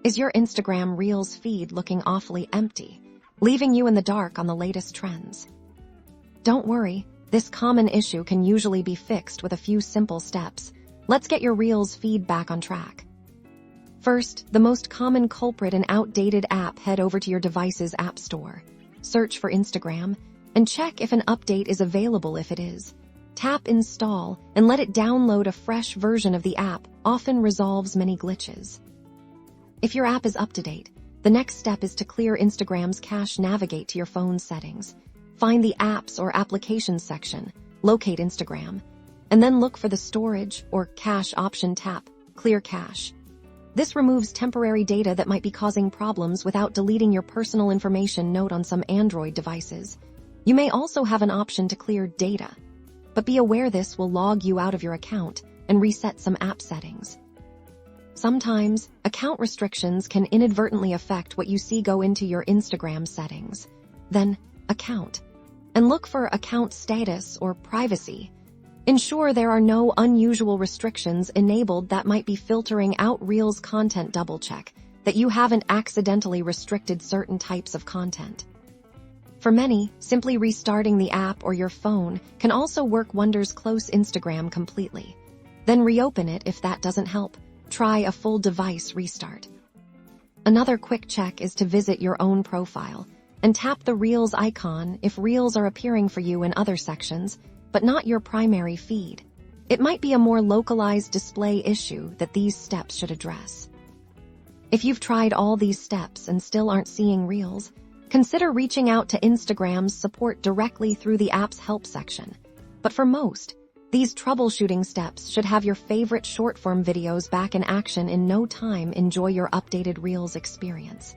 Is your Instagram Reels feed looking awfully empty, leaving you in the dark on the latest trends? Don't worry, this common issue can usually be fixed with a few simple steps. Let's get your Reels feed back on track. First, the most common culprit and outdated app. Head over to your device's app store. Search for Instagram and check if an update is available. If it is, tap Install and let it download a fresh version of the app. Often resolves many glitches. If your app is up to date, the next step is to clear Instagram's cache. Navigate to your phone's settings. Find the Apps or Applications section, locate Instagram, and then look for the Storage or Cache option. Tap Clear Cache. This removes temporary data that might be causing problems without deleting your personal information. Note on some Android devices, you may also have an option to clear data, but be aware this will log you out of your account and reset some app settings. Sometimes, account restrictions can inadvertently affect what you see. Go into your Instagram settings, then Account, and look for Account Status or Privacy. Ensure there are no unusual restrictions enabled that might be filtering out Reels content. Double-check that you haven't accidentally restricted certain types of content. For many, simply restarting the app or your phone can also work wonders. Close Instagram completely, then reopen it. If that doesn't help, try a full device restart. Another quick check is to visit your own profile and tap the Reels icon if Reels are appearing for you in other sections, but not your primary feed. It might be a more localized display issue that these steps should address. If you've tried all these steps and still aren't seeing Reels, consider reaching out to Instagram's support directly through the app's help section. But for most, these troubleshooting steps should have your favorite short-form videos back in action in no time. Enjoy your updated Reels experience.